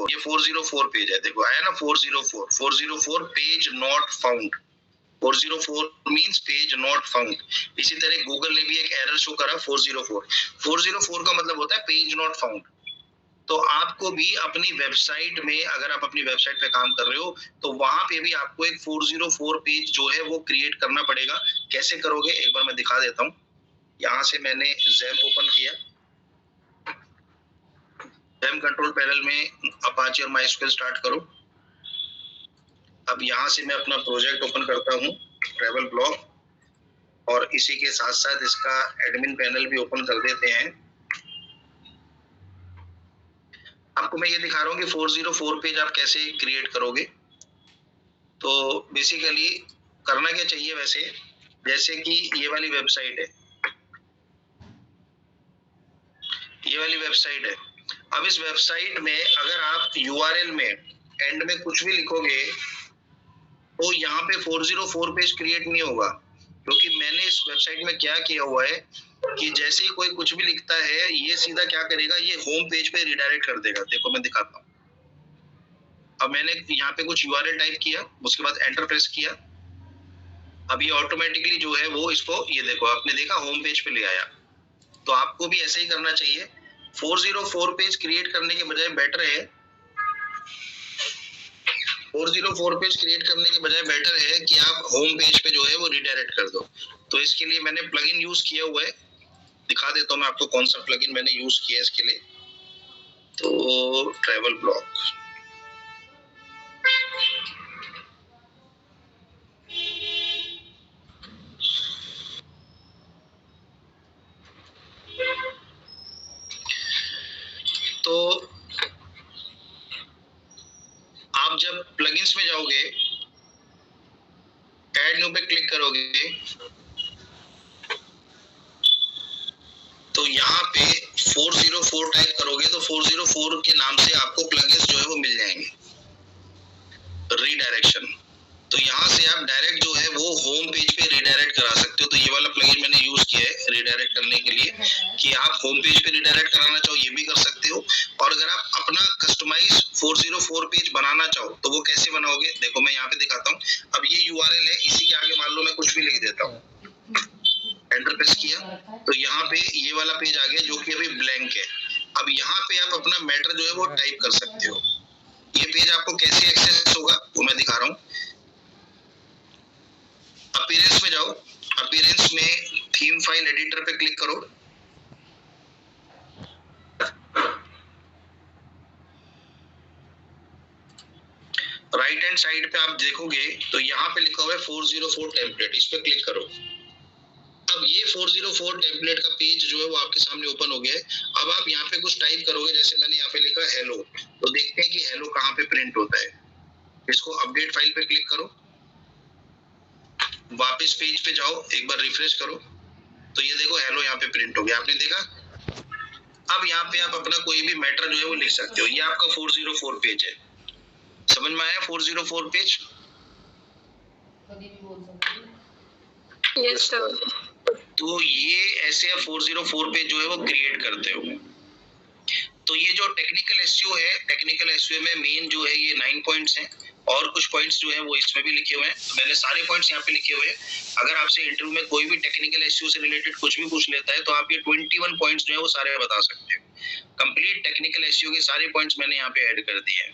404, ये 404 पेज है, देखो आया ना 404, 404 page not found, 404 means page not found. इसी तरह गूगल ने भी एक एरर शो करा 404, 404 का मतलब होता है पेज नॉट फाउंड। तो आपको भी अपनी वेबसाइट में, अगर आप अपनी वेबसाइट पे काम कर रहे हो तो वहां पे भी आपको एक 404 पेज जो है वो क्रिएट करना पड़ेगा। कैसे करोगे एक बार मैं दिखा देता हूँ। यहाँ से मैंने ज़ैम्प ओपन किया, ज़ैम्प कंट्रोल पैनल में अपाचे और माइस्क्वेल स्टार्ट करो। अब यहाँ से मैं अपना प्रोजेक्ट ओपन करता हूँ ट्रैवल ब्लॉग, और इसी के साथ साथ इसका एडमिन पैनल भी ओपन कर देते हैं। आपको मैं ये दिखा रहा हूँ कि 404 पेज आप कैसे क्रिएट करोगे। तो बेसिकली करना क्या चाहिए वैसे, जैसे कि ये वाली वेबसाइट है, ये वाली वेबसाइट है। अब इस वेबसाइट में अगर आप यूआरएल में एंड में कुछ भी लिखोगे तो यहाँ पे 404 पेज क्रिएट नहीं होगा, क्योंकि मैंने इस वेबसाइट में क्या किया हुआ है कि जैसे ही कोई कुछ भी लिखता है ये सीधा क्या करेगा, ये होम पेज पे रिडायरेक्ट कर देगा। देखो मैं दिखाता हूँ। अब मैंने यहाँ पे कुछ यूआरएल टाइप किया, उसके बाद एंटर प्रेस किया, अब ये ऑटोमेटिकली जो है वो इसको, ये देखो आपने देखा होम पेज पे ले आया। तो आपको भी ऐसे ही करना चाहिए। 404 पेज क्रिएट करने के बजाय बेटर है, 404 पेज क्रिएट करने के बजाय बेटर है कि आप होम पेज पे जो है वो रिडायरेक्ट कर दो। तो इसके लिए मैंने प्लगइन यूज किया हुआ है, दिखा देता हूँ मैं आपको कौन सा प्लगइन मैंने यूज किया है इसके लिए। तो ट्रैवल ब्लॉग, तो आप जब प्लगइन्स में जाओगे, ऐड न्यू पे क्लिक करोगे तो यहाँ पे 404 टाइप करोगे तो 404 के नाम से आपको प्लगइन्स जो है वो मिल जाएंगे, रीडायरेक्शन। तो यहाँ से आप डायरेक्ट जो है वो होम पेज पे रिडायरेक्ट करा सकते हो। तो ये वाला प्लगइन मैंने यूज किया है रिडायरेक्ट करने के लिए, कि आप होम पेज पे रिडायरेक्ट कराना चाहो ये भी कर सकते हो, और अगर आप अपना कस्टमाइज 404 पेज बनाना चाहो तो वो कैसे बनाओगे, देखो मैं यहाँ पे दिखाता हूँ। अब ये यूआरएल है, इसी के आगे मान लो मैं कुछ भी लिख देता हूँ, एंटर प्रेस किया तो यहाँ पे ये वाला पेज आ गया जो कि अभी ब्लैंक है। अब यहाँ पे आप अपना मैटर जो है वो टाइप कर सकते हो। ये पेज आपको कैसे एक्सेस होगा वो मैं दिखा रहा हूँ। अपीयरेंस में जाओ, अपीयरेंस में थीम फाइल एडिटर पे क्लिक करो, राइट हैंड साइड पे आप देखोगे तो यहाँ पे लिखा हुआ है 404 टेम्पलेट, इस पे क्लिक करो। अब ये 404 टेम्पलेट का पेज जो है वो आपके सामने ओपन हो गया है। अब आप यहाँ पे कुछ टाइप करोगे, जैसे मैंने यहाँ पे लिखा हेलो, तो देखते हैं कि हेलो कहाँ पे प्रिंट होता है। इसको अपडेट फाइल पे क्लिक करो, वापस पेज पे जाओ, एक बार रिफ्रेश करो तो ये देखो हेलो यहाँ पे प्रिंट हो गया, आपने देखा। अब यहाँ पे आप अपना कोई भी मैटर जो है वो लिख सकते हो। ये आपका 404 पेज है, समझ में आया 404 पेज? Yes sir. तो ये ऐसे 404 पेज जो है वो क्रिएट करते हो। तो ये जो टेक्निकल एसईओ है, टेक्निकल एसईओ में मेन जो है ये 9 पॉइंट्स हैं, और कुछ पॉइंट्स जो है वो इसमें भी लिखे हुए हैं। मैंने सारे पॉइंट्स यहाँ पे लिखे हुए हैं। अगर आपसे इंटरव्यू में कोई भी टेक्निकल एसईओ से रिलेटेड कुछ भी पूछ लेता है तो आप ये 21 पॉइंट्स जो है वो सारे बता सकते हो। कंप्लीट टेक्निकल एसईओ के सारे पॉइंट्स मैंने यहाँ पे ऐड कर दिए हैं।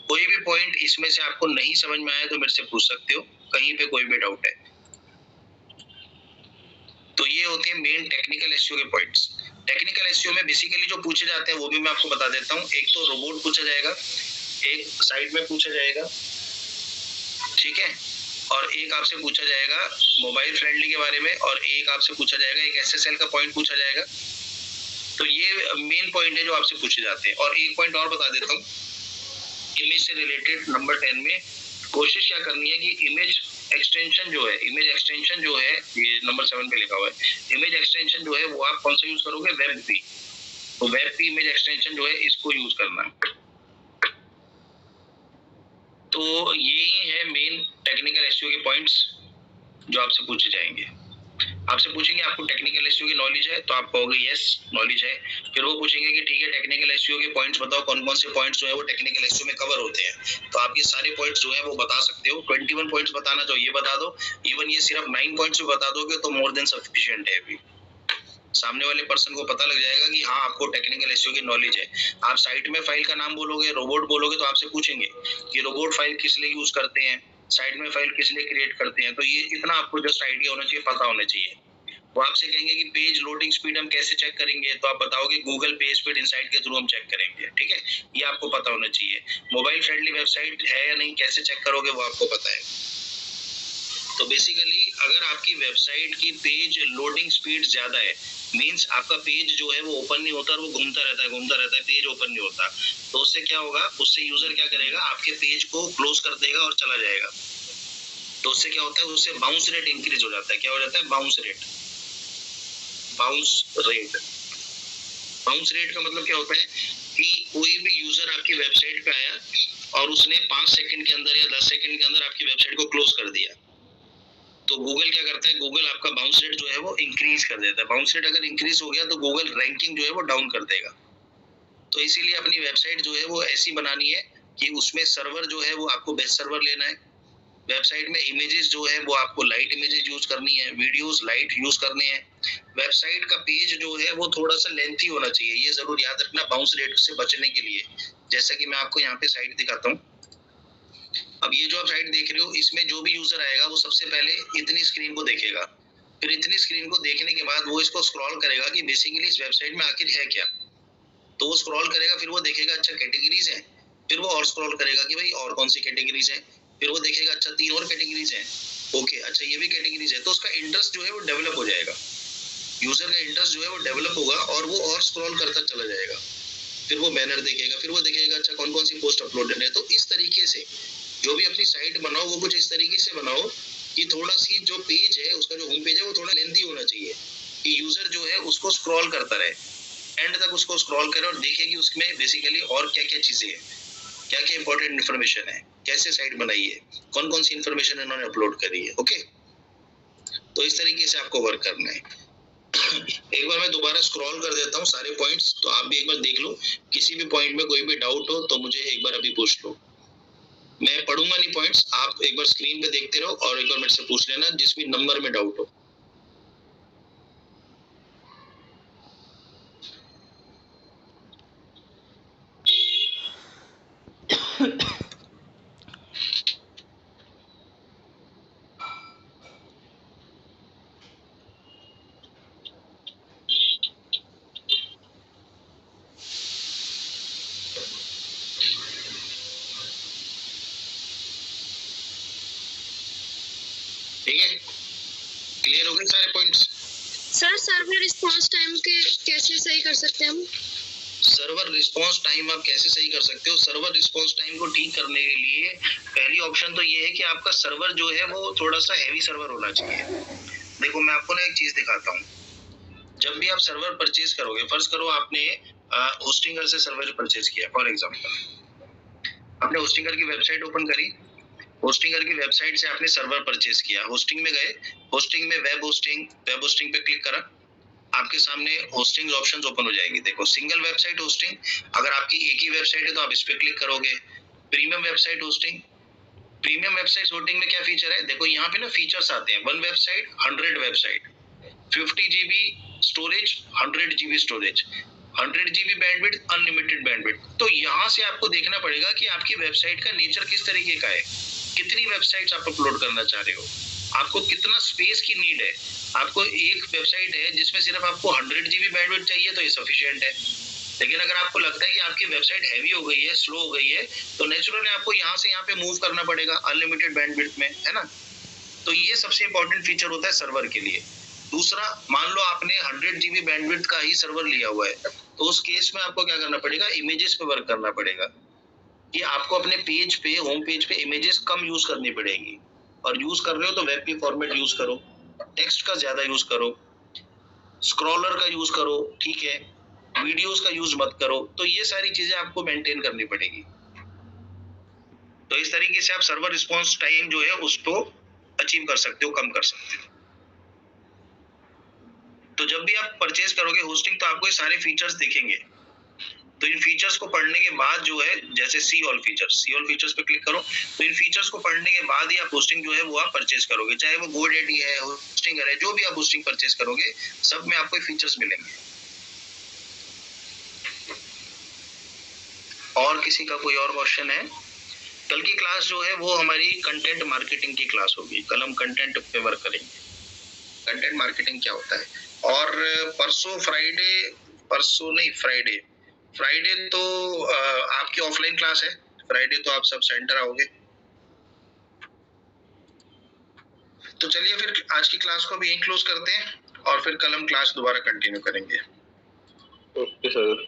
कोई भी पॉइंट इसमें से आपको नहीं समझ में आया तो मेरे से पूछ सकते हो, कहीं पे कोई भी डाउट है। तो ये होते हैं मेन टेक्निकल एसईओ के पॉइंट्स। टेक्निकल एसईओ में बेसिकली जो पूछे जाते हैं वो भी मैं आपको बता देता हूँ। एक तो रोबोट पूछा जाएगा, एक साइड में पूछा जाएगा, ठीक है, और एक आपसे पूछा जाएगा मोबाइल फ्रेंडली के बारे में, और एक आपसे पूछा जाएगा एक एसएसएल का पॉइंट पूछा जाएगा। तो ये मेन पॉइंट है जो आपसे पूछे जाते हैं। और एक पॉइंट और बता देता हूँ, इमेज से रिलेटेड नंबर 10 में कोशिश क्या करनी है कि इमेज एक्सटेंशन जो है, इमेज एक्सटेंशन जो है, ये नंबर 7 पे लिखा हुआ है, इमेज एक्सटेंशन जो है वो आप कौन सा यूज करोगे, वेब पी। तो वेब पी इमेज एक्सटेंशन जो है इसको यूज करना है। तो यही है मेन टेक्निकल एसईओ के पॉइंट्स जो आपसे पूछे जाएंगे। आपसे पूछेंगे आपको टेक्निकल एसईओ की नॉलेज है, तो आप कहोगे यस नॉलेज है। फिर वो पूछेंगे कि ठीक है टेक्निकल एसईओ के पॉइंट्स बताओ, कौन कौन से पॉइंट्स जो है वो टेक्निकल एसईओ में कवर होते हैं। तो आप ये सारे पॉइंट्स जो है वो बता सकते हो। 21 पॉइंट्स बताना चाहो ये बता दो, इवन ये सिर्फ 9 पॉइंट्स भी बता दोगे तो मोर देन सफिशिएंट है। अभी सामने वाले पर्सन को पता लग जाएगा कि हाँ आपको टेक्निकल एसईओ की नॉलेज है। आप साइट में फाइल का नाम बोलोगे, रोबोट बोलोगे, तो आपसे पूछेंगे कि रोबोट फाइल किस लिए यूज करते हैं, साइट में फाइल किस लिए क्रिएट करते हैं। तो ये इतना आपको जस्ट आइडिया होना चाहिए, पता होना चाहिए। वो आपसे कहेंगे कि पेज लोडिंग स्पीड हम कैसे चेक करेंगे, तो आप बताओगे गूगल पेज स्पीड इनसाइट के थ्रू हम चेक करेंगे। ठीक है, ये आपको पता होना चाहिए। मोबाइल फ्रेंडली वेबसाइट है या नहीं, कैसे चेक करोगे, वो आपको पता है। तो बेसिकली अगर आपकी वेबसाइट की पेज लोडिंग स्पीड ज्यादा है, मींस आपका पेज जो है वो ओपन नहीं होता और वो घूमता रहता है, पेज ओपन नहीं होता, तो उससे क्या होगा, उससे यूजर क्या करेगा, आपके पेज को क्लोज कर देगा और चला जाएगा। तो उससे क्या होता है, उससे बाउंस रेट इंक्रीज हो जाता है। क्या हो जाता है, bounce rate. Bounce rate, bounce rate का मतलब क्या होता है कि कोई भी यूजर आपकी वेबसाइट पे आया और उसने 5 सेकंड के अंदर या 10 सेकंड के अंदर आपकी वेबसाइट को क्लोज कर दिया, तो गूगल क्या करता है, गूगल आपका बाउंस रेट जो है वो इंक्रीज कर देता है। बाउंस रेट अगर इंक्रीज हो गया तो गूगल रैंकिंग जो है वो डाउन कर देगा। तो इसीलिए अपनी वेबसाइट जो है वो ऐसी बनानी है कि उसमें सर्वर जो है वो आपको बेस्ट सर्वर लेना है। वेबसाइट में इमेजेस जो है वो आपको लाइट इमेजेस यूज करनी है, वीडियोस लाइट यूज करने हैं। वेबसाइट का पेज जो है वो थोड़ा सा लेंथी होना चाहिए, ये जरूर याद रखना बाउंस रेट से बचने के लिए। जैसा कि मैं आपको यहाँ पे साइट दिखाता हूँ। अब ये जो आप साइट देख रहे हो, इसमें जो भी यूजर आएगा वो सबसे पहले इतनी स्क्रीन को देखेगा, फिर इतनी स्क्रीन को देखने के बाद वो इसको स्क्रॉल करेगा कि बेसिकली इस वेबसाइट में आखिर है क्या। तो वो स्क्रॉल करेगा, फिर वो देखेगा अच्छा कैटेगरीज है, फिर वो और स्क्रॉल करेगा कि भाई और कौन सी कैटेगरीज है, फिर वो देखेगा अच्छा 3 और कैटेगरीज है, ओके अच्छा ये भी कैटेगरीज है। तो उसका इंटरेस्ट जो है वो डेवलप हो जाएगा, यूजर का इंटरेस्ट जो है वो डेवलप होगा और वो और स्क्रॉल करता चला जाएगा। फिर वो बैनर देखेगा, फिर वो देखेगा अच्छा कौन कौन सी पोस्ट अपलोडेड है। तो इस तरीके से जो भी अपनी साइट बनाओ वो कुछ इस तरीके से बनाओ कि थोड़ा सी जो पेज है उसका जो होम पेज है वो थोड़ा लेंथी होना चाहिए, कि यूजर जो है उसको स्क्रॉल करता रहे, एंड तक उसको स्क्रॉल करे और देखे कि उसमें बेसिकली और क्या क्या चीजें हैं, क्या क्या इंपॉर्टेंट इन्फॉर्मेशन है, कैसे साइट बनाई है, कौन कौन सी इन्फॉर्मेशन इन्होंने अपलोड करी है। ओके, तो इस तरीके से आपको वर्क करना है। एक बार मैं दोबारा स्क्रॉल कर देता हूँ सारे पॉइंट्स, तो आप भी एक बार देख लो। किसी भी पॉइंट में कोई भी डाउट हो तो मुझे एक बार अभी पूछ लो। मैं पढ़ूंगा नहीं पॉइंट्स, आप एक बार स्क्रीन पे देखते रहो और एक बार मेरे से पूछ लेना जिस भी नंबर में डाउट हो। ठीक है, क्लियर हो गए सारे points? Sir server response time के कैसे सही कर सकते हैं हम? सर्वर रिस्पांस टाइम आप कैसे सही कर सकते हो? सर्वर रिस्पांस टाइम को ठीक करने के लिए पहली ऑप्शन तो ये है कि आपका सर्वर जो है वो थोड़ा सा हैवी सर्वर होना चाहिए। देखो मैं आपको ना एक चीज दिखाता हूँ। जब भी आप सर्वर परचेज करोगे, फर्ज करो आपने होस्टिंगर से सर्वर परचेज किया, फॉर एग्जांपल आपने होस्टिंगर की वेबसाइट ओपन करी, होस्टिंगर की वेबसाइट से आपने सर्वर परचेज किया, होस्टिंग में गए, होस्टिंग में वेब होस्टिंग पे क्लिक करा, आपके सामने होस्टिंग ऑप्शंस ओपन हो जाएंगे। देखो सिंगल वेबसाइट होस्टिंग, अगर आपकी एक ही वेबसाइट है तो आप इस पे क्लिक करोगे। Premium website hosting, premium website hosting में क्या फीचर है, देखो यहाँ पे ना फीचर्स आते हैं, 1 website 100 website, 50 GB storage, 100 GB storage, 100 GB bandwidth, unlimited bandwidth. तो यहाँ से आपको देखना पड़ेगा कि आपकी वेबसाइट का नेचर किस तरीके का है, कितनी वेबसाइट्स आप अपलोड करना चाह रहे हो, आपको कितना स्पेस की नीड है। आपको एक वेबसाइट है जिसमें सिर्फ आपको 100 GB बैंडविड्थ चाहिए तो ये सफिशिएंट है। लेकिन अगर आपको लगता है कि आपकी वेबसाइट हैवी हो गई है, स्लो हो गई है, तो नेचुरली आपको यहाँ से यहाँ पे मूव करना पड़ेगा अनलिमिटेड बैंडविड्थ में, है ना। तो ये सबसे इंपॉर्टेंट फीचर होता है सर्वर के लिए। दूसरा, मान लो आपने 100 GB बैंडविड्थ का ही सर्वर लिया हुआ है, तो उस केस में आपको क्या करना पड़ेगा, इमेजेस पे वर्क करना पड़ेगा, कि आपको अपने पेज पे, होम पेज पे इमेजेस कम यूज करनी पड़ेगी, और यूज कर रहे हो तो वेब फॉर्मेट यूज करो, टेक्स्ट का ज्यादा यूज करो, स्क्रॉलर का यूज करो, ठीक है, वीडियोस का यूज मत करो। तो ये सारी चीजें आपको मेंटेन करनी पड़ेगी। तो इस तरीके से आप सर्वर रिस्पांस टाइम जो है उसको अचीव कर सकते हो, कम कर सकते हो। तो जब भी आप परचेज करोगे होस्टिंग तो आपको ये सारे फीचर्स दिखेंगे। तो इन फीचर्स को पढ़ने के बाद जो है, जैसे सी ऑल फीचर्स पे क्लिक करो, तो इन फीचर्स को पढ़ने के बाद ही आप होस्टिंग जो है वो आप परचेज करोगे, चाहे वो GoDaddy है, होस्टिंग है, जो भी आप होस्टिंग परचेज करोगे सब में आपको फीचर्स मिलेंगे। और किसी का कोई और क्वेश्चन है? कल की क्लास जो है वो हमारी कंटेंट मार्केटिंग की क्लास होगी। कल हम कंटेंट पे वर्क करेंगे, कंटेंट मार्केटिंग क्या होता है। और फ्राइडे तो आपकी ऑफलाइन क्लास है, फ्राइडे तो आप सब सेंटर आओगे। तो चलिए फिर आज की क्लास को भी यहीं क्लोज करते हैं और फिर कल हम क्लास दोबारा कंटिन्यू करेंगे। Okay sir.